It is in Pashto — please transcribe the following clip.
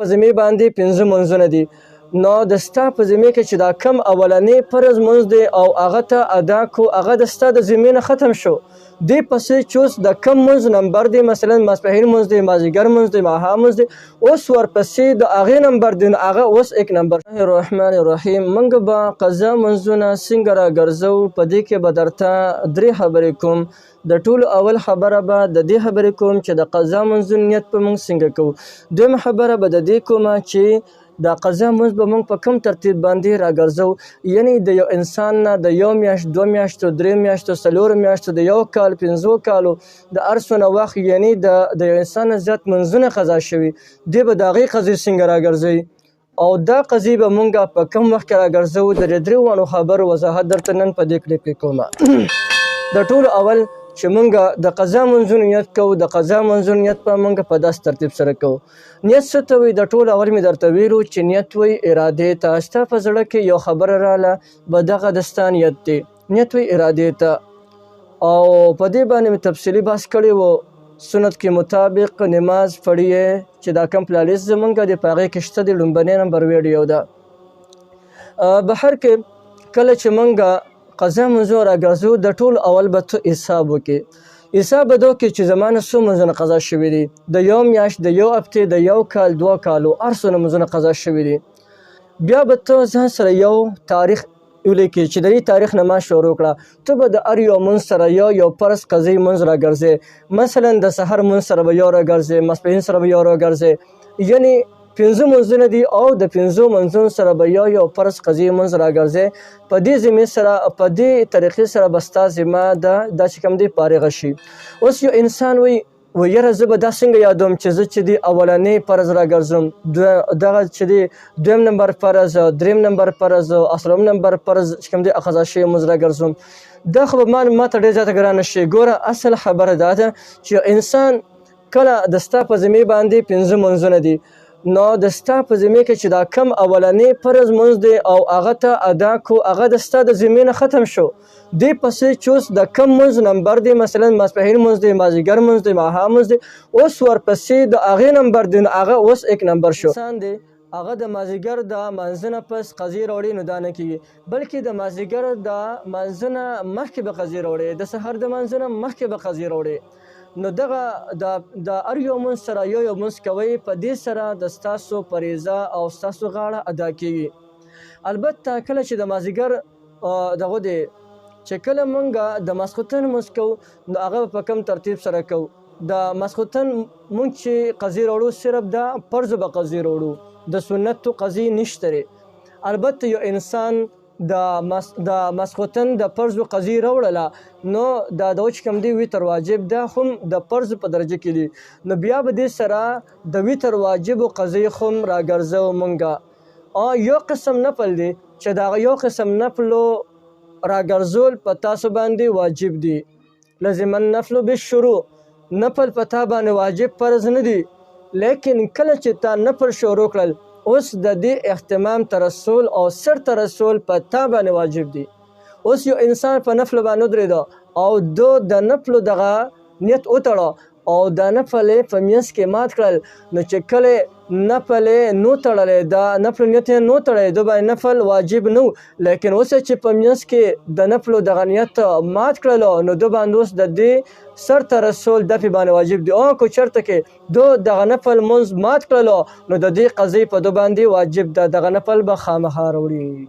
په ذمې باندې 5 منځونه دي. نو د ستا په ذمې کې چې دا کم اولنی فرض منځ دی او هغه ته ادا کو، هغه د ستا د ذمې نه ختم شو. دې پسې چې اوس د کم منځ نمبر دی، مثلا ماسپښین منځ دی، مازدیګر منځ دی، ماښام منځ دی، اوس ورپسې د هغې نمبر دی، نو هغه اوس 1 نمبر. الرحمن الرحیم. موږ به قضا منځونه څنګه راګرځو، په دې کې به درته 3 خبرې کوم. د ټولو اول خبره به د دې خبرې کوم چې د قضا منځونو نیت به موږ څنګه کوو. دویمه خبره به د دې کومه چې دا قضا منځ به موږ په کوم ترتیب باندې راګرځو، یعنی د یو انسان نه د 1 میاشت، 2 میاشتو، 3 میاشتو، 4 میاشتو، د 1 کال، 5 کالو د هر څونه وخت، یعنی د یو انسان نه زیات منځونه قضا شوي، دی به د هغې قضې څنګه راګرځوي او دا قضې به موږ په کوم وخت کې راګرځو. د دې 3 خبرو وضاحت درته نن په دې کلیپ کې کومه. د ټولو اول چې موږ د قضا منځونو نیت کوو، د قضا منځونو نیت به موږ په داسې ترتیب سره کوو. نیت څه ته وایي؟ د ټولو اول مې درته ویلو چې نیت وایي ارادې ته. ستا په زړه کې یو خبره راله، به دغه د ستا نیت دی. نیت وایي ارادې ته. او په دې باندې مې تفصیلي بحث کړی و. سنت کې مطابق نماز پړیه چې دا کوم پلالیست زمونږ دی، په هغې کې شته دی. لومبنی نمبر ویډیو ده. بهر کې کله چې موږ قضا منځونه راګرځو، د ټولو اول به ته حساب وکړې. حساب به دا وکړې چې زما نه څو منځونه قضا شوي دي. د 1 میاشت، د 1 هفتې، د 1 کال، 2 کالو، هر څونه منځونه قضا شوي دي. بیا به ته ځان سره یو تاریخ ولیکې چې د دې تاریخ نه ما شروع کړه. ته به د هر یو منځ سره یو فرض قضې منځ راګرځې. مثلا د سحر منځ سره به یو راګرځې، ماسپښین سره به یو راګرځې، یعنی 5 منځونه دي او د 5 منځونو سره به یو فرض قضې منځ راګرځې. په دې ذمې سره، په دې طریقې سره به ستا ذمه دا چې کوم دی فارغه شي. اوس یو انسان وایي یاره زه به دا څنګه یادوم چې زه چې دی اولنی فرض راګرځم، دغه چې دی 2 نمبر فرض، 3 نمبر فرض، 4 نمبر فرض چې کوم دی قضا شوی منځ راګرځم. دا خو به ما ته ډېر زیاته ګرانه شي. ګوره اصل خبره دا ده چې انسان کله د ستا په ذمې باندې 5 منځونه دي، نو د ستا په ذمې کې چې دا کم اولنی فرض منځ دی او هغه ته ادا کو، هغه د ستا د ذمې نه ختم شو. دې پسې چې اوس د کم منځ نمبر دی، مثلا ماسپښین منځ دی، مازدیګر منځ دی، ماښام منځ دی، اوس ورپسې د هغې نمبر دی، نو هغه اوس 1 نمبر شو. انسان دی هغه د مازدیګر د مانځه نه پس قضې راوړي، نو دا نه کېږي، بلکې د مازدیګر د مانځه نه مخکې به قضې راوړي، د سحر د مانځه نه مخکې به قضې راوړي. نو دغه د هر یو منځ سره یو منځ کوئ، په دې سره د ستاسو فریضه او ستاسو غاړه ادا کېږي. البته کله چې د مازدیګر دغه دی چې کله موږ د ماسخوتن منځ کوو، نو هغه په کوم ترتیب سره کوو. د ماسخوتن موږ چې قضې راوړو، صرف د فرضو به قضې راوړو، د سنتو قضې نشته. البته یو انسان د ماسخوتن د فرضو قضې راوړله، نو دا د چې کوم دی وتر واجب ده، هم د فرض په درجه کې دي، نو بیا به دې سره د وتر واجبو قضې هم راګرځو موږ. یو قسم نفل دی چې دا یو قسم نفلو راګرځول په تاسو باندې واجب دي. لازم النفل بالشروع. نفل په تا باندې واجب فرض نه دي، لیکن کله چې تا نفل شروع کړل، اوس د دې اهتمام ترسول او سر ترسول په تا باندې واجب دي. اوس یو انسان په نفل باندې ودرېده او د نفلو دغه نیت وتړه او دا نفل یې په منځ کې مات کړل، نو چې کله نفل یې نو تړلی، دا نفل نیت یې نو تړلی، د باندې نفل واجب نه و، لیکن اوس چې په منځ کې د نفلو دغه نیت مات کړلو، نو د باندې اوس د دې سر ته رسول د پې باندې واجب دي. او که چېرته کې دغه نفل منځ مات کړلو، نو د دې قضې په ده باندې واجب ده، دغه نفل به خامخا راوړي.